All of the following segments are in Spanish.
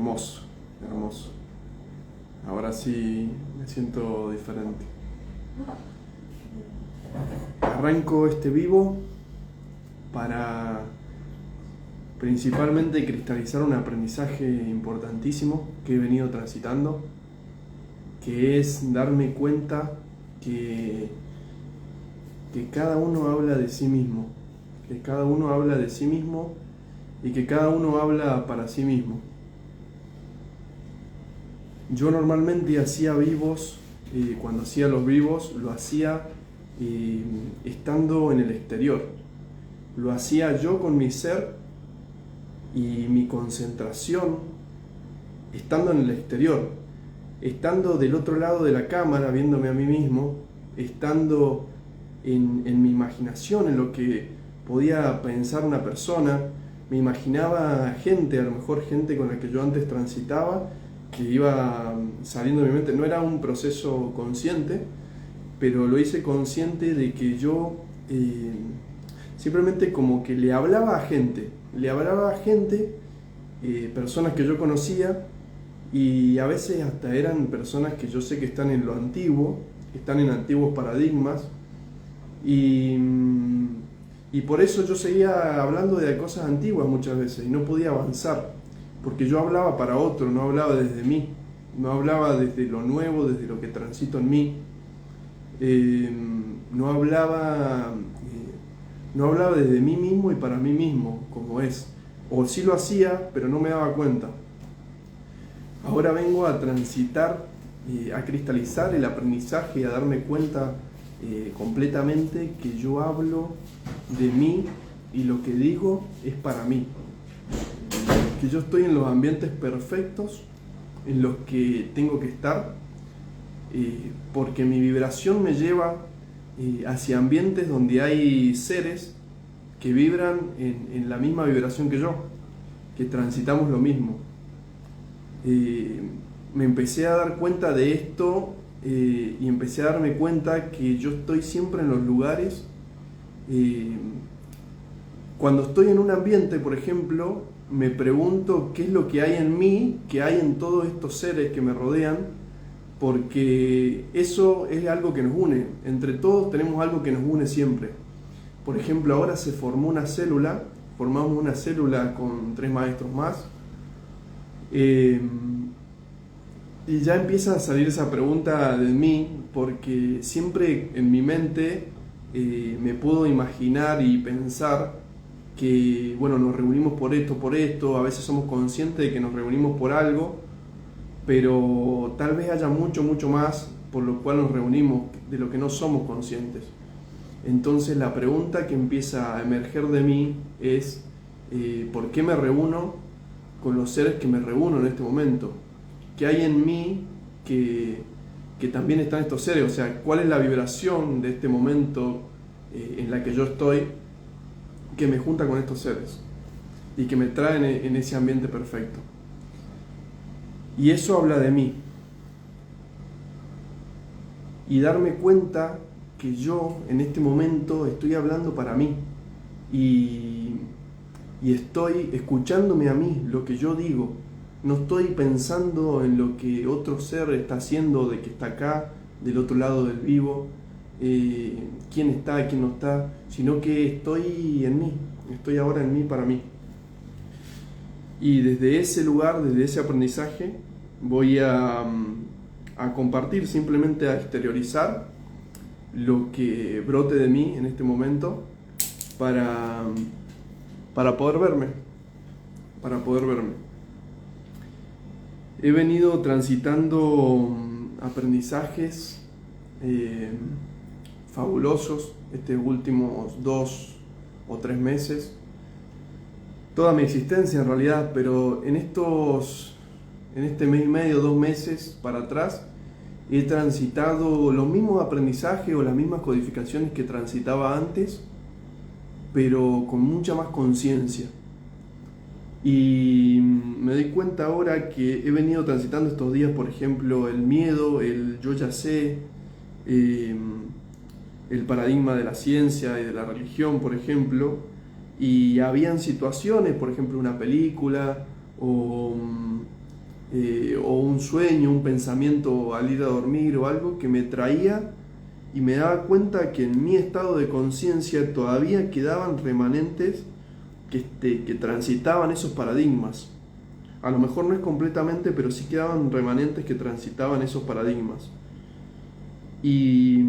Hermoso, hermoso. Ahora sí me siento diferente. Arranco este vivo para principalmente cristalizar un aprendizaje importantísimo que he venido transitando, que es darme cuenta que cada uno habla de sí mismo, que cada uno habla de sí mismo y que cada uno habla para sí mismo. Yo normalmente hacía vivos, cuando hacía los vivos, lo hacía estando en el exterior. Lo hacía yo con mi ser y mi concentración estando en el exterior, estando del otro lado de la cámara, viéndome a mí mismo, estando en mi imaginación, en lo que podía pensar una persona. Me imaginaba gente, a lo mejor gente con la que yo antes transitaba, que iba saliendo de mi mente. No era un proceso consciente, pero lo hice consciente de que yo simplemente como que le hablaba a gente, personas que yo conocía, y a veces hasta eran personas que yo sé que están en lo antiguo, están en antiguos paradigmas, y por eso yo seguía hablando de cosas antiguas muchas veces y no podía avanzar, porque yo hablaba para otro, no hablaba desde mí, no hablaba desde lo nuevo, desde lo que transito en mí, no hablaba desde mí mismo y para mí mismo, como es, o sí lo hacía, pero no me daba cuenta. Ahora vengo a transitar, a cristalizar el aprendizaje y a darme cuenta completamente que yo hablo de mí y lo que digo es para mí. Que yo estoy en los ambientes perfectos en los que tengo que estar, porque mi vibración me lleva hacia ambientes donde hay seres que vibran en la misma vibración que yo, que transitamos lo mismo. Me empecé a dar cuenta de esto y empecé a darme cuenta que yo estoy siempre en los lugares. Cuando estoy en un ambiente, por ejemplo, me pregunto qué es lo que hay en mí, qué hay en todos estos seres que me rodean, porque eso es algo que nos une. Entre todos tenemos algo que nos une siempre. Por ejemplo, ahora se formó una célula, formamos una célula con 3 maestros más, y ya empieza a salir esa pregunta de mí, porque siempre en mi mente me puedo imaginar y pensar que, bueno, nos reunimos por esto, a veces somos conscientes de que nos reunimos por algo, pero tal vez haya mucho más por lo cual nos reunimos de lo que no somos conscientes. Entonces la pregunta que empieza a emerger de mí es ¿por qué me reúno con los seres que me reúno en este momento? ¿Qué hay en mí que también están estos seres? O sea, ¿cuál es la vibración de este momento en la que yo estoy que me junta con estos seres y que me traen en ese ambiente perfecto? Y eso habla de mí. Y darme cuenta que yo en este momento estoy hablando para mí y estoy escuchándome a mí, lo que yo digo. No estoy pensando en lo que otro ser está haciendo, de que está acá, del otro lado del vivo, quién está, quién no está, sino que estoy en mí, estoy ahora en mí para mí. Y desde ese lugar, desde ese aprendizaje, voy a compartir, simplemente a exteriorizar lo que brote de mí en este momento para poder verme, He venido transitando aprendizajes fabulosos estos últimos 2 o 3 meses, toda mi existencia en realidad, pero en este mes y medio, 2 meses para atrás, he transitado los mismos aprendizajes o las mismas codificaciones que transitaba antes, pero con mucha más conciencia. Y me doy cuenta ahora que he venido transitando estos días, por ejemplo, el miedo, el yo ya sé, el paradigma de la ciencia y de la religión, por ejemplo, y habían situaciones, por ejemplo, una película o o un sueño, un pensamiento al ir a dormir o algo que me traía y me daba cuenta que en mi estado de conciencia todavía quedaban remanentes que transitaban esos paradigmas. A lo mejor no es completamente, pero sí quedaban remanentes que transitaban esos paradigmas. Y,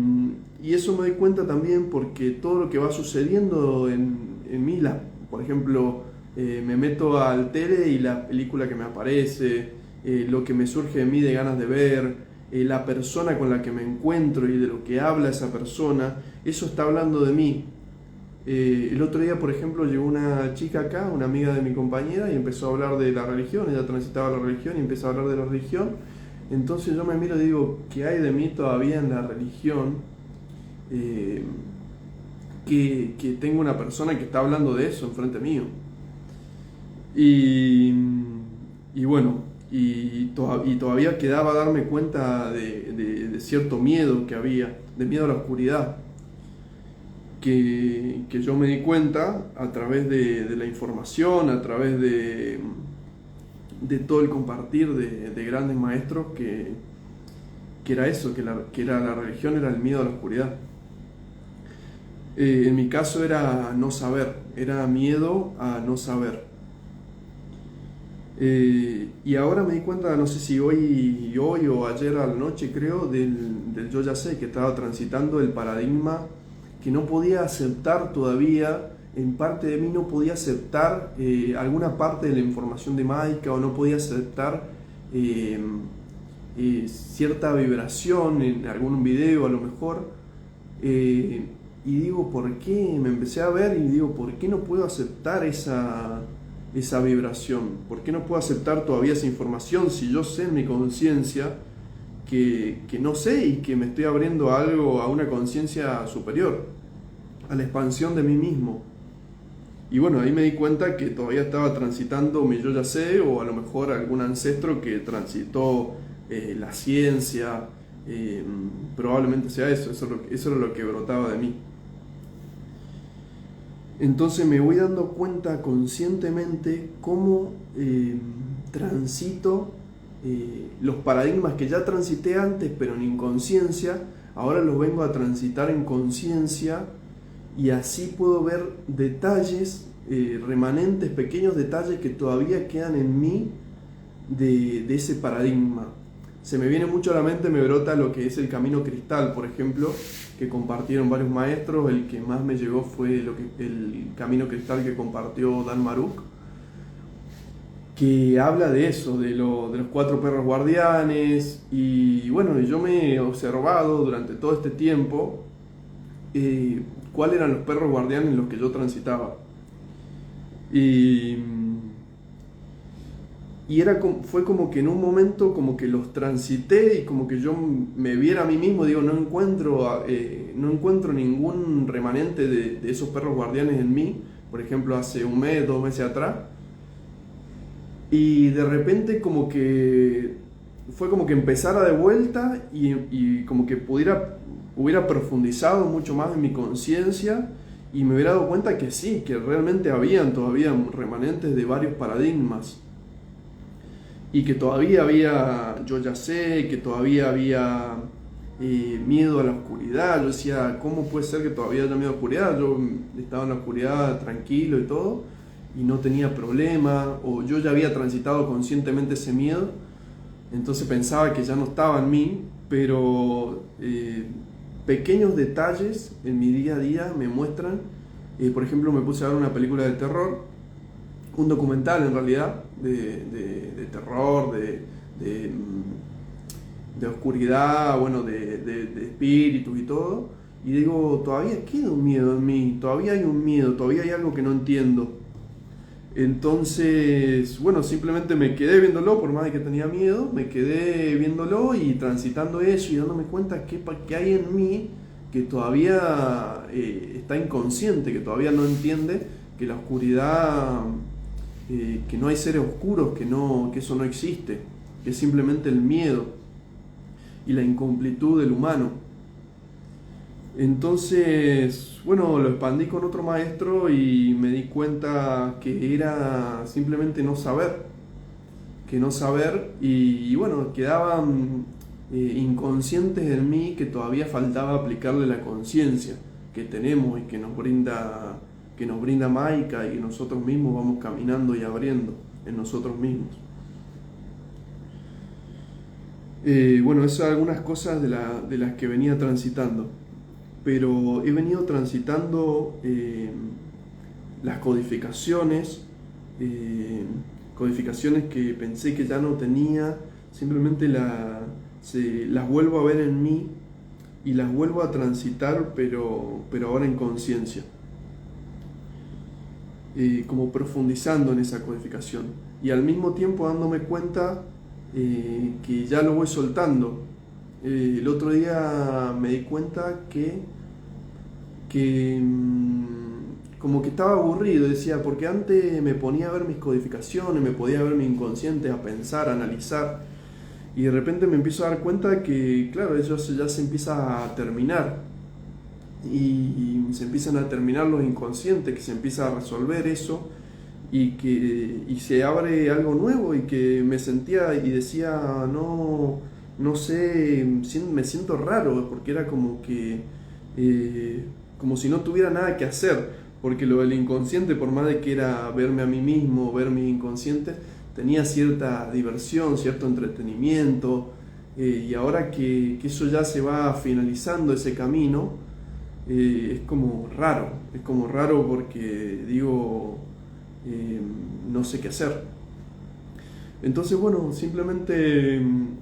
y eso me doy cuenta también porque todo lo que va sucediendo en mí, por ejemplo, me meto al tele y la película que me aparece, lo que me surge de mí de ganas de ver, la persona con la que me encuentro y de lo que habla esa persona, eso está hablando de mí. El otro día, por ejemplo, llegó una chica acá, una amiga de mi compañera, y empezó a hablar de la religión. Ella transitaba la religión y empezó a hablar de la religión. Entonces yo me miro y digo, ¿qué hay de mí todavía en la religión? Que tengo una persona que está hablando de eso enfrente mío. Y, y bueno, todavía quedaba darme cuenta de cierto miedo que había, de miedo a la oscuridad. Que yo me di cuenta a través de la información, a través de todo el compartir de grandes maestros, que era eso, que era la religión, era el miedo a la oscuridad. En mi caso era no saber, era miedo a no saber. Y ahora me di cuenta, no sé si hoy o ayer a la noche creo, del yo ya sé, que estaba transitando el paradigma que no podía aceptar todavía. En parte de mí no podía aceptar alguna parte de la información de Maika, o no podía aceptar cierta vibración en algún video a lo mejor. Y digo, ¿por qué? Me empecé a ver y digo, ¿por qué no puedo aceptar esa vibración? ¿Por qué no puedo aceptar todavía esa información si yo sé en mi conciencia que no sé y que me estoy abriendo a algo, a una conciencia superior, a la expansión de mí mismo? Y bueno, ahí me di cuenta que todavía estaba transitando mi yo ya sé, o a lo mejor algún ancestro que transitó la ciencia, probablemente sea eso era lo que brotaba de mí. Entonces me voy dando cuenta conscientemente cómo transito los paradigmas que ya transité antes, pero en inconsciencia, ahora los vengo a transitar en conciencia, y así puedo ver detalles, remanentes, pequeños detalles que todavía quedan en mí de ese paradigma. Se me viene mucho a la mente, me brota lo que es el camino cristal, por ejemplo, que compartieron varios maestros. El que más me llegó fue el camino cristal que compartió Dan Maruk, que habla de eso, de los 4 perros guardianes. Y bueno, yo me he observado durante todo este tiempo cuáles eran los perros guardianes en los que yo transitaba. Fue como que en un momento como que los transité, y como que yo me viera a mí mismo, digo, no encuentro ningún remanente de esos perros guardianes en mí, por ejemplo, hace 1 mes, 2 meses atrás. Y de repente como que fue como que empezara de vuelta, y como que hubiera profundizado mucho más en mi conciencia, y me hubiera dado cuenta que sí, que realmente habían todavía remanentes de varios paradigmas, y que todavía había yo ya sé, que todavía había miedo a la oscuridad. Yo decía, ¿cómo puede ser que todavía haya miedo a la oscuridad? Yo estaba en la oscuridad tranquilo y todo, y no tenía problema, o yo ya había transitado conscientemente ese miedo, entonces pensaba que ya no estaba en mí. Pero pequeños detalles en mi día a día me muestran, por ejemplo, me puse a ver una película de terror, un documental en realidad, de terror, de oscuridad, bueno, de espíritus y todo, y digo, todavía queda un miedo en mí, todavía hay un miedo, todavía hay algo que no entiendo. Entonces, bueno, simplemente me quedé viéndolo, por más de que tenía miedo, me quedé viéndolo y transitando eso, y dándome cuenta que hay en mí que todavía está inconsciente, que todavía no entiende que la oscuridad, que no hay seres oscuros, que eso no existe, que es simplemente el miedo y la incompletud del humano. Entonces, bueno, lo expandí con otro maestro y me di cuenta que era simplemente no saber, que no saber, y bueno, quedaban inconscientes en mí que todavía faltaba aplicarle la conciencia que tenemos y que nos brinda Maika, y que nosotros mismos vamos caminando y abriendo en nosotros mismos. Bueno, esas son algunas cosas de las que venía transitando, pero he venido transitando las codificaciones, codificaciones que pensé que ya no tenía, simplemente las vuelvo a ver en mí y las vuelvo a transitar, pero ahora en conciencia, como profundizando en esa codificación y al mismo tiempo dándome cuenta que ya lo voy soltando. El otro día me di cuenta que como que estaba aburrido, decía, porque antes me ponía a ver mis codificaciones, me podía ver mi inconsciente, a pensar, a analizar, y de repente me empiezo a dar cuenta que, claro, eso ya se empieza a terminar, y se empiezan a terminar los inconscientes, que se empieza a resolver eso, y se abre algo nuevo, y que me sentía y decía, no sé, me siento raro, porque era como que como si no tuviera nada que hacer, porque lo del inconsciente, por más de que era verme a mí mismo, ver mi inconsciente, tenía cierta diversión, cierto entretenimiento, y ahora que eso ya se va finalizando, ese camino, es como raro porque digo, no sé qué hacer. Entonces, bueno, simplemente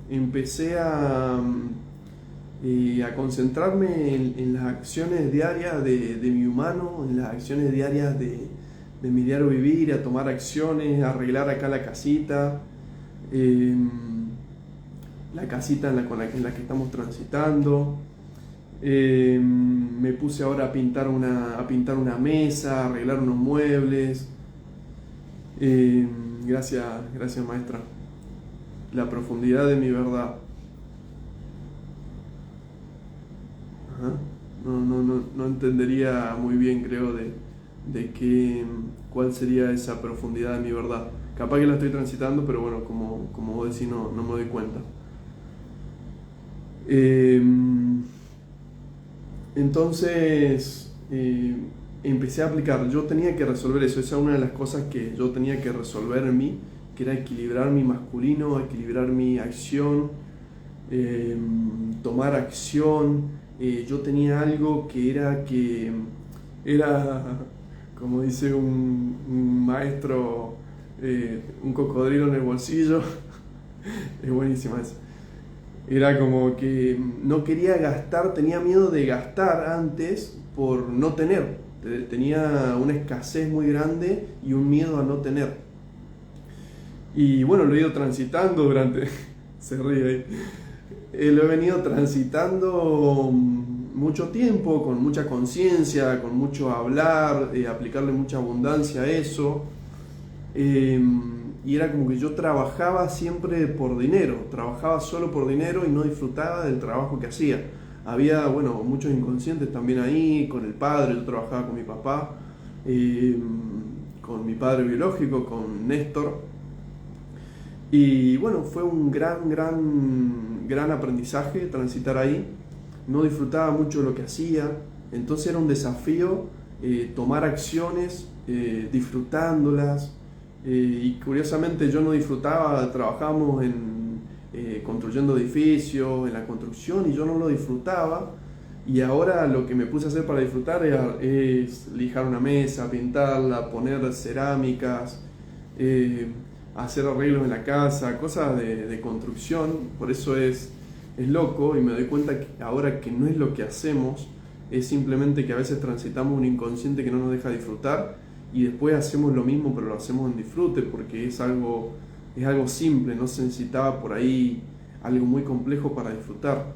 empecé a concentrarme en las acciones diarias de mi humano, en las acciones diarias de mi diario vivir, a tomar acciones, a arreglar acá la casita, la casita en la que estamos transitando. Me puse ahora a pintar una mesa, a arreglar unos muebles. Gracias maestra. La profundidad de mi verdad. Ajá. No entendería muy bien, creo, cuál sería esa profundidad de mi verdad. Capaz que la estoy transitando, pero bueno, como vos decís, no me doy cuenta. Entonces empecé a aplicar. Yo tenía que resolver eso. Esa es una de las cosas que yo tenía que resolver en mí, que era equilibrar mi masculino, equilibrar mi acción, tomar acción. Yo tenía algo que era, como dice un maestro, un cocodrilo en el bolsillo. Es buenísima esa. Era como que no quería gastar, tenía miedo de gastar antes por no tener. Tenía una escasez muy grande y un miedo a no tener. Y bueno, lo he ido transitando durante... Se ríe ahí. Lo he venido transitando mucho tiempo, con mucha conciencia, con mucho hablar, aplicarle mucha abundancia a eso. Y era como que yo trabajaba siempre por dinero, trabajaba solo por dinero y no disfrutaba del trabajo que hacía. Había, bueno, muchos inconscientes también ahí, con el padre. Yo trabajaba con mi papá, con mi padre biológico, con Néstor. Y bueno, fue un gran aprendizaje transitar ahí. No disfrutaba mucho lo que hacía, entonces era un desafío tomar acciones, disfrutándolas. Y curiosamente yo no disfrutaba, trabajábamos construyendo edificios, en la construcción, y yo no lo disfrutaba. Y ahora lo que me puse a hacer para disfrutar es lijar una mesa, pintarla, poner cerámicas, hacer arreglos en la casa, cosas de construcción. Por eso es loco, y me doy cuenta que ahora que no es lo que hacemos, es simplemente que a veces transitamos un inconsciente que no nos deja disfrutar, y después hacemos lo mismo, pero lo hacemos en disfrute, porque es algo simple, no se necesitaba por ahí algo muy complejo para disfrutar.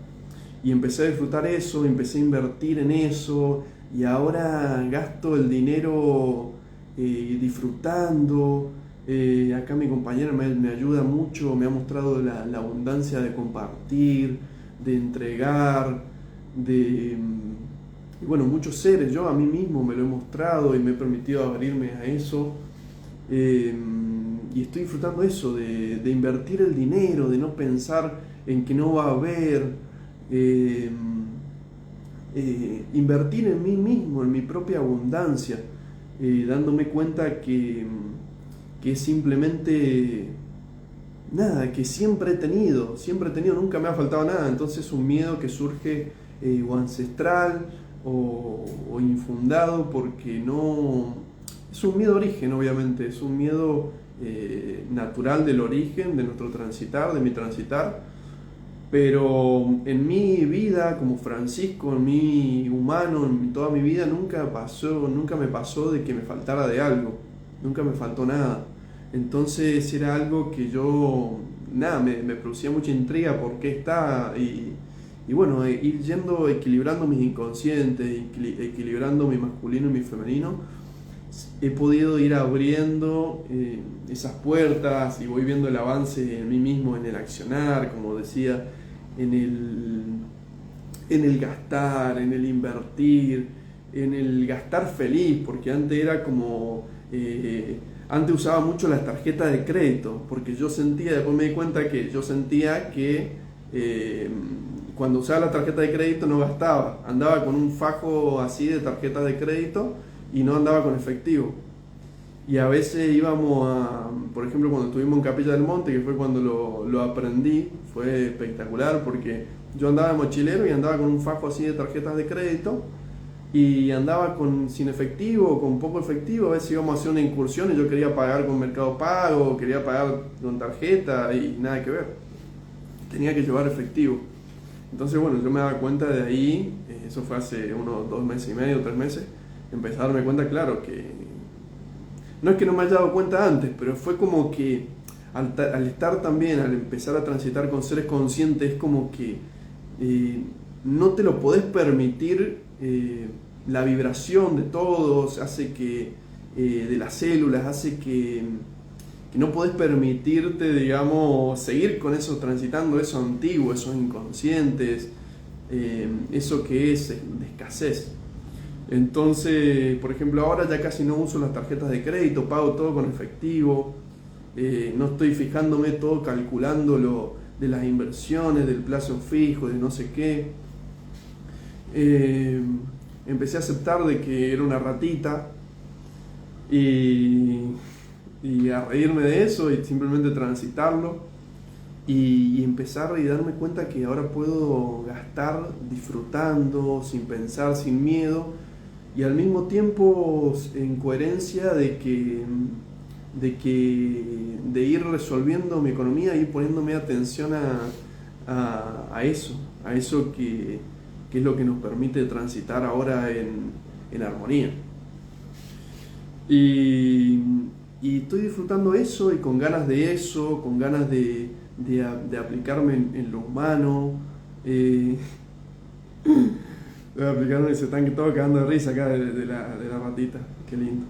Y empecé a disfrutar eso, empecé a invertir en eso, y ahora gasto el dinero disfrutando. Acá mi compañera me ayuda mucho, me ha mostrado la abundancia de compartir, de entregar, y bueno, muchos seres. Yo a mí mismo me lo he mostrado y me he permitido abrirme a eso. y estoy disfrutando eso, de invertir el dinero, de no pensar en que no va a haber, eh, invertir en mí mismo, en mi propia abundancia, dándome cuenta que es simplemente nada, que siempre he tenido, nunca me ha faltado nada. Entonces un miedo que surge o ancestral o infundado, porque no... Es un miedo de origen, obviamente, es un miedo natural del origen, de nuestro transitar, de mi transitar, pero en mi vida como Francisco, en mi humano, en toda mi vida, nunca me pasó de que me faltara de algo, nunca me faltó nada. Entonces era algo que yo, nada, me producía mucha intriga por qué está, y bueno, ir yendo, equilibrando mis inconscientes, equilibrando mi masculino y mi femenino, he podido ir abriendo esas puertas, y voy viendo el avance en mí mismo, en el accionar, como decía, en el gastar, en el invertir, en el gastar feliz, porque antes era como... antes usaba mucho las tarjetas de crédito, porque yo sentía, después me di cuenta que yo sentía que cuando usaba la tarjeta de crédito no gastaba, andaba con un fajo así de tarjetas de crédito y no andaba con efectivo. Y a veces íbamos a, por ejemplo, cuando estuvimos en Capilla del Monte, que fue cuando lo aprendí, fue espectacular, porque yo andaba de mochilero y andaba con un fajo así de tarjetas de crédito, y andaba sin efectivo, con poco efectivo. A veces íbamos a hacer una incursión y yo quería pagar con Mercado Pago, quería pagar con tarjeta, y nada que ver, tenía que llevar efectivo. Entonces bueno, yo me daba cuenta de ahí, eso fue hace unos 2 meses y medio, 3 meses, empecé a darme cuenta, claro, que no es que no me haya dado cuenta antes, pero fue como que al estar también, al empezar a transitar con seres conscientes, es como que no te lo podés permitir. La vibración de todos hace que, de las células, hace que no podés permitirte, digamos, seguir con eso, transitando eso antiguo, esos inconscientes, eso que es de escasez. Entonces, por ejemplo, ahora ya casi no uso las tarjetas de crédito, pago todo con efectivo, no estoy fijándome todo, calculando lo de las inversiones, del plazo fijo, de no sé qué. Empecé a aceptar de que era una ratita y a reírme de eso y simplemente transitarlo y empezar y darme cuenta que ahora puedo gastar disfrutando, sin pensar, sin miedo, y al mismo tiempo en coherencia de ir resolviendo mi economía, ir poniéndome atención a eso que es lo que nos permite transitar ahora en armonía. Y estoy disfrutando eso, y con ganas de eso, con ganas de aplicarme en lo humano, de aplicarme, se están todos cagando de risa acá de la ratita, qué lindo.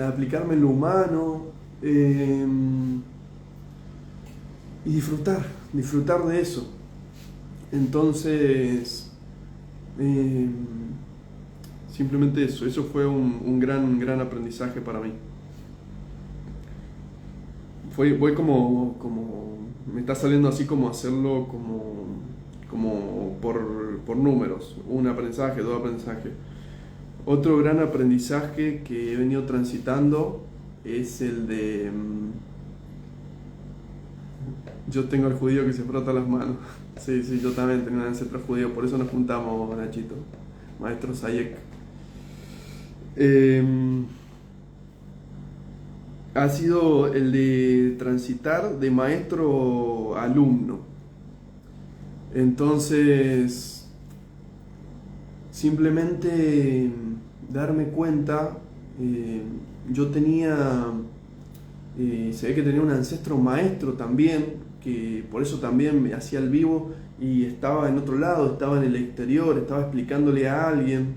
Aplicarme en lo humano, y disfrutar de eso. Entonces, simplemente eso fue un gran aprendizaje para mí. Voy como me está saliendo así, como hacerlo como por números, un aprendizaje, 2 aprendizajes. Otro gran aprendizaje que he venido transitando es el de... Yo tengo al judío que se frota las manos. Sí, yo también tengo un ancestro judío, por eso nos juntamos, Nachito, maestro Sayek. Ha sido el de transitar de maestro a alumno. Entonces, simplemente darme cuenta, yo tenía, se ve que tenía un ancestro maestro también, que por eso también me hacía el vivo y estaba en otro lado, estaba en el exterior, estaba explicándole a alguien,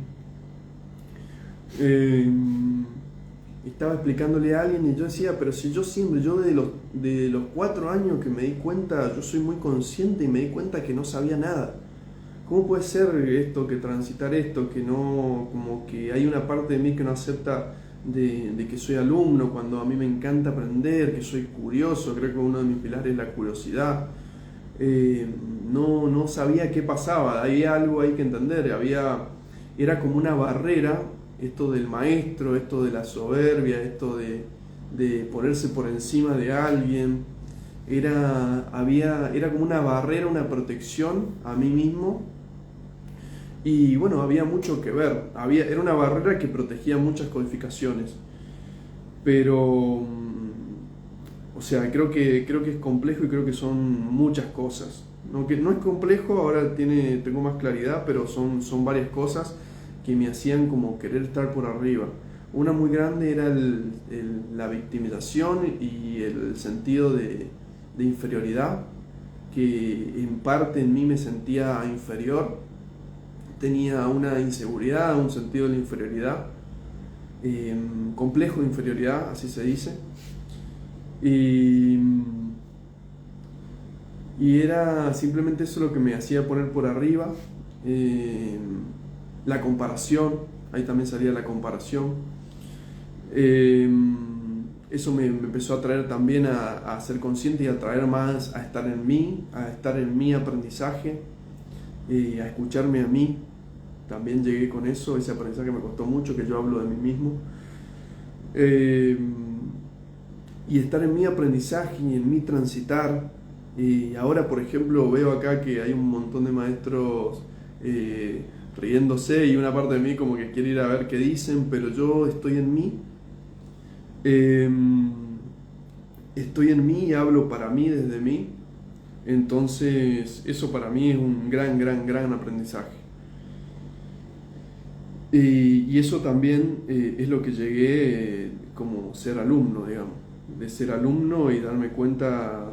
y yo decía, pero si yo siempre, yo de los 4 años que me di cuenta, yo soy muy consciente y me di cuenta que no sabía nada. ¿Cómo puede ser esto, que transitar esto, que no, como que hay una parte de mí que no acepta de que soy alumno, cuando a mí me encanta aprender, que soy curioso, creo que uno de mis pilares es la curiosidad. No sabía qué pasaba, había algo ahí que entender, era como una barrera, esto del maestro, esto de la soberbia, esto de ponerse por encima de alguien, era como una barrera, una protección a mí mismo. Y bueno, había mucho que ver, era una barrera que protegía muchas codificaciones, pero, o sea, creo que es complejo y creo que son muchas cosas. No, que no es complejo, ahora tengo más claridad, pero son varias cosas que me hacían como querer estar por arriba. Una muy grande era la victimización y el sentido de inferioridad, que en parte en mí me sentía inferior, tenía una inseguridad, un sentido de la inferioridad, complejo de inferioridad, así se dice, y era simplemente eso lo que me hacía poner por arriba. La comparación, ahí también salía la comparación. Eso me empezó a traer también a ser consciente y a traer más a estar en mi aprendizaje, a escucharme a mí. También llegué con eso, ese aprendizaje me costó mucho, que yo hablo de mí mismo. Y estar en mi aprendizaje y en mi transitar. Y ahora, por ejemplo, veo acá que hay un montón de maestros riéndose y una parte de mí como que quiere ir a ver qué dicen, pero yo estoy en mí. Estoy en mí y hablo para mí, desde mí. Entonces, eso para mí es un gran aprendizaje. Y eso también es lo que llegué como ser alumno, digamos, de ser alumno y darme cuenta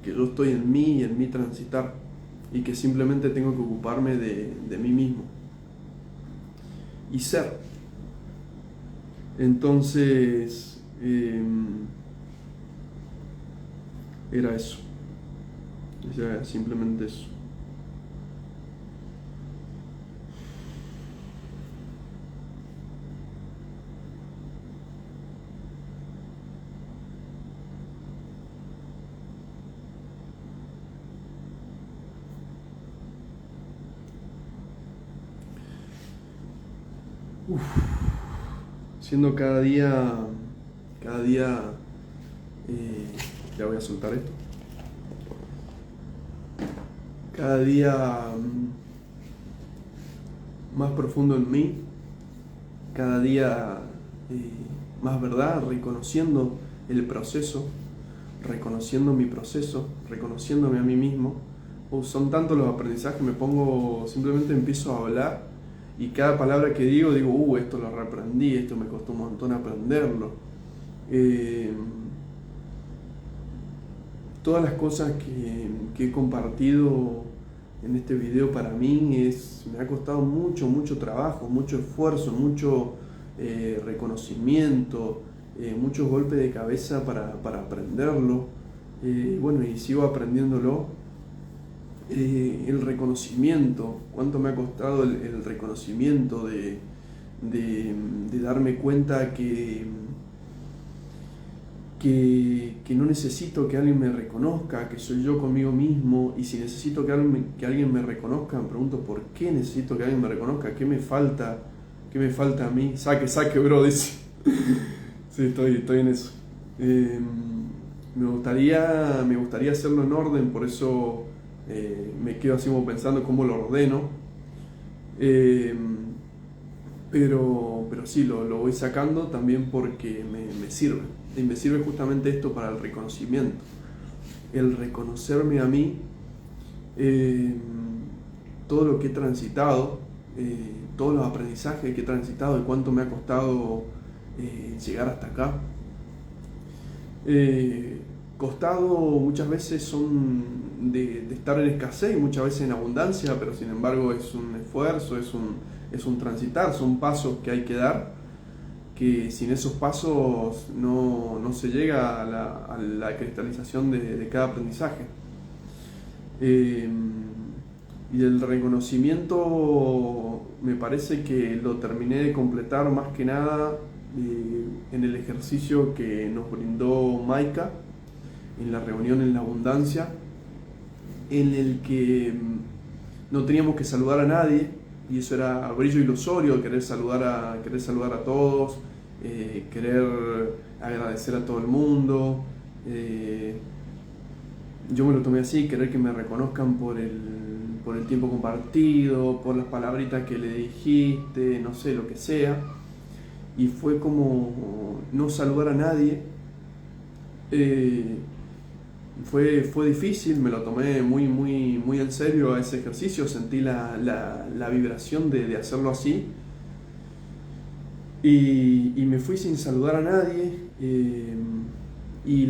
que yo estoy en mí y en mi transitar y que simplemente tengo que ocuparme de mí mismo y ser. Entonces, era eso, era simplemente eso. Siendo cada día, ya voy a soltar esto, cada día más profundo en mí, cada día más verdad, reconociendo el proceso, reconociendo mi proceso, reconociéndome a mí mismo. Son tantos los aprendizajes, simplemente empiezo a hablar. Y cada palabra que digo, esto lo reaprendí, esto me costó un montón aprenderlo. Todas las cosas que he compartido en este video para mí me ha costado mucho trabajo, mucho esfuerzo, mucho reconocimiento, muchos golpes de cabeza para aprenderlo. Bueno, y sigo aprendiéndolo. El reconocimiento, cuánto me ha costado el reconocimiento de darme cuenta que no necesito que alguien me reconozca, que soy yo conmigo mismo, y si necesito que alguien me reconozca, me pregunto por qué necesito que alguien me reconozca, qué me falta a mí. Saque, bro, dice. Sí, estoy en eso. Me gustaría hacerlo en orden, por eso me quedo así como pensando cómo lo ordeno, pero sí, lo voy sacando también porque me sirve, y me sirve justamente esto para el reconocimiento, el reconocerme a mí, todo lo que he transitado, todos los aprendizajes que he transitado y cuánto me ha costado llegar hasta acá. Costado muchas veces son de estar en escasez y muchas veces en abundancia, pero sin embargo es un esfuerzo, es un transitar, son pasos que hay que dar, que sin esos pasos no se llega a la cristalización de cada aprendizaje. Y el reconocimiento me parece que lo terminé de completar más que nada en el ejercicio que nos brindó Maika, en la reunión en la abundancia, en el que no teníamos que saludar a nadie, y eso era brillo ilusorio, querer saludar a todos, querer agradecer a todo el mundo. Yo me lo tomé así, querer que me reconozcan por el tiempo compartido, por las palabritas que le dijiste, no sé, lo que sea. Y fue como no saludar a nadie. Fue difícil, me lo tomé muy en serio a ese ejercicio, sentí la vibración de hacerlo así. Y me fui sin saludar a nadie. Y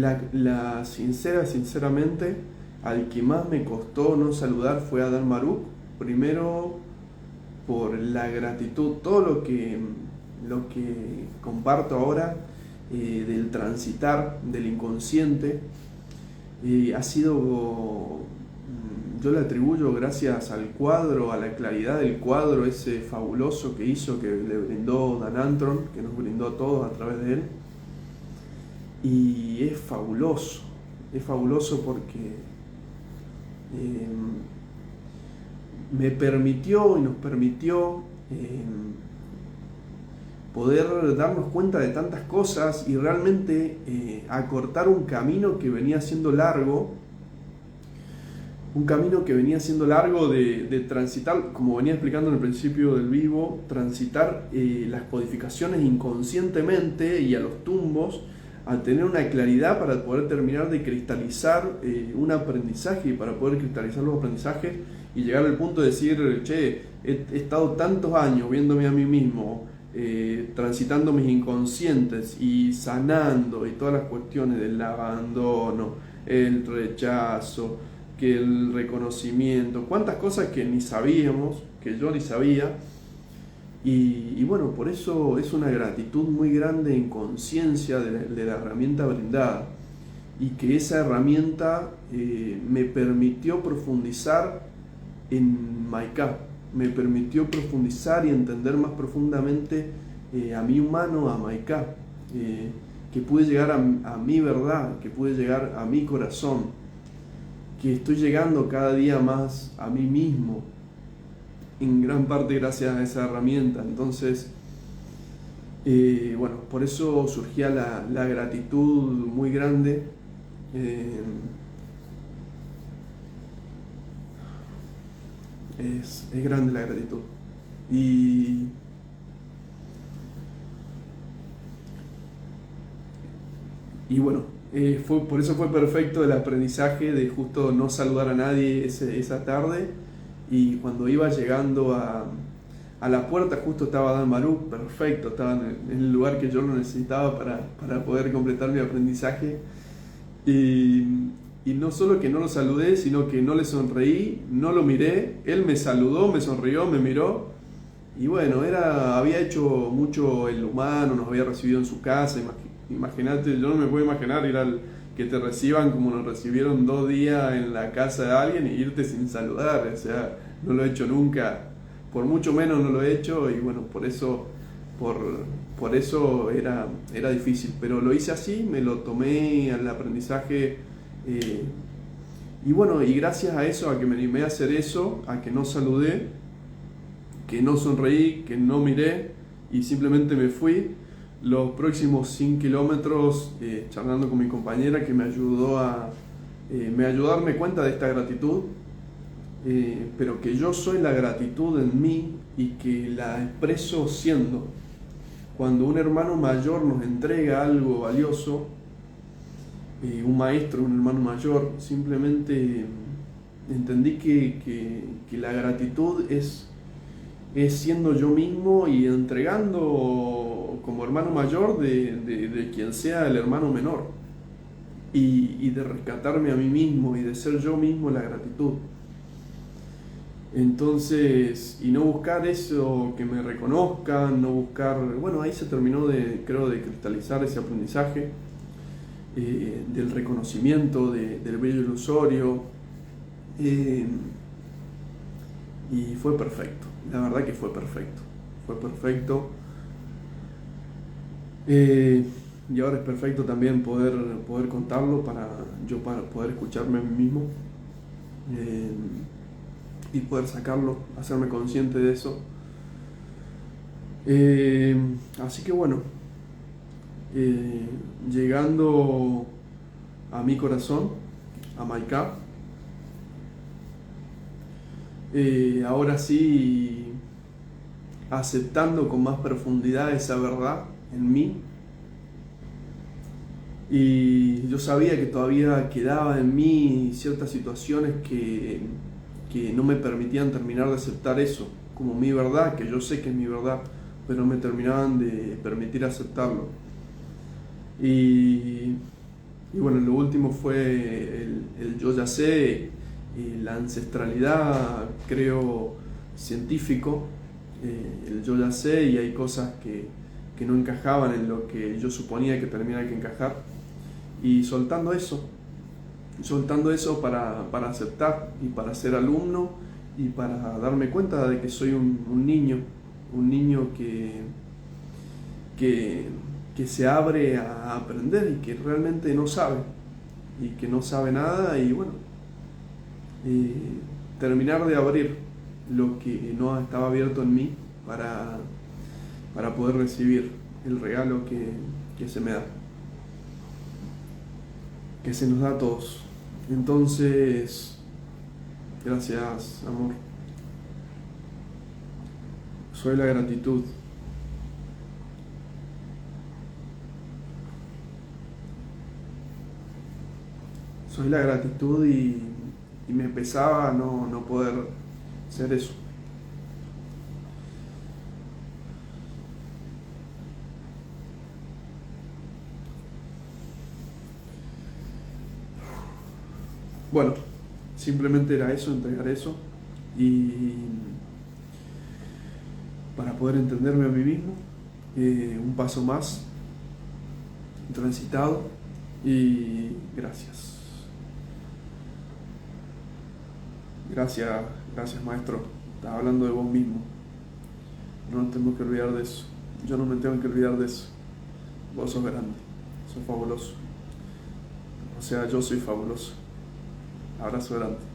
sinceramente, al que más me costó no saludar fue a Dan Maruk. Primero por la gratitud, todo lo que comparto ahora, del transitar, del inconsciente, ha sido, yo le atribuyo gracias al cuadro, a la claridad del cuadro ese fabuloso que hizo, que le brindó Dan Antron, que nos brindó a todos a través de él. Y es fabuloso porque me permitió y nos permitió poder darnos cuenta de tantas cosas y realmente acortar un camino que venía siendo largo, de transitar, como venía explicando en el principio del vivo, transitar las codificaciones inconscientemente y a los tumbos, a tener una claridad para poder terminar de cristalizar un aprendizaje, y para poder cristalizar los aprendizajes y llegar al punto de decir, che, he estado tantos años viéndome a mí mismo, transitando mis inconscientes y sanando y todas las cuestiones del abandono, el rechazo, que el reconocimiento, cuántas cosas que ni sabíamos, que yo ni sabía. Y bueno, por eso es una gratitud muy grande en conciencia de la herramienta brindada, y que esa herramienta me permitió profundizar en Maika, me permitió profundizar y entender más profundamente a mi humano, a Maika, que pude llegar a mi verdad, que pude llegar a mi corazón, que estoy llegando cada día más a mí mismo, en gran parte gracias a esa herramienta. Entonces, bueno, por eso surgía la gratitud muy grande. Es grande la gratitud. Y bueno, por eso fue perfecto el aprendizaje de justo no saludar a nadie esa tarde. Y cuando iba llegando a la puerta, justo estaba Dan Maruk, perfecto, estaba en el lugar que yo lo necesitaba para poder completar mi aprendizaje. Y no solo que no lo saludé, sino que no le sonreí, no lo miré, él me saludó, me sonrió, me miró. Y bueno, había hecho mucho el humano, nos había recibido en su casa. Imagínate, yo no me puedo imaginar ir que te reciban como nos recibieron 2 días en la casa de alguien y irte sin saludar. O sea, no lo he hecho nunca, por mucho menos no lo he hecho, y bueno, por eso era difícil, pero lo hice así, me lo tomé al aprendizaje, y bueno, y gracias a eso, a que me animé a hacer eso, a que no saludé, que no sonreí, que no miré y simplemente me fui. Los próximos 100 kilómetros, charlando con mi compañera, que me ayudó a darme cuenta de esta gratitud, pero que yo soy la gratitud en mí y que la expreso siendo. Cuando un hermano mayor nos entrega algo valioso, un maestro, un hermano mayor, simplemente entendí que la gratitud es siendo yo mismo y entregando como hermano mayor de quien sea el hermano menor, y de rescatarme a mí mismo y de ser yo mismo la gratitud. Entonces, y no buscar eso, que me reconozcan, no buscar, bueno, ahí se terminó de cristalizar ese aprendizaje, del reconocimiento, del brillo ilusorio, y fue perfecto, la verdad que fue perfecto. Eh, y ahora es perfecto también poder contarlo para poder escucharme a mí mismo, eh, y poder sacarlo, hacerme consciente de eso. Eh, Así que bueno, eh, llegando a mi corazón, a Maika, ahora sí aceptando con más profundidad esa verdad en mí. Y yo sabía que todavía quedaba en mí ciertas situaciones que no me permitían terminar de aceptar eso como mi verdad, que yo sé que es mi verdad, pero no me terminaban de permitir aceptarlo. Y, y bueno, lo último fue el yo ya sé, la ancestralidad, creo, científico, el yo ya sé, y hay cosas que no encajaban en lo que yo suponía que tenía que encajar. Y soltando eso para aceptar y para ser alumno y para darme cuenta de que soy un niño que, que se abre a aprender y que realmente no sabe, y que no sabe nada, y bueno, eh, terminar de abrir lo que no estaba abierto en mí para poder recibir el regalo que se me da, que se nos da a todos. Entonces, gracias, amor. Soy la gratitud. Soy la gratitud, y me pesaba no poder ser eso. Bueno, simplemente era eso, entregar eso, y para poder entenderme a mí mismo, un paso más transitado, y gracias. Gracias, gracias, maestro. Estás hablando de vos mismo. No nos tenemos que olvidar de eso. Yo no me tengo que olvidar de eso. Vos sos grande, sos fabuloso. O sea, yo soy fabuloso. Abrazo grande.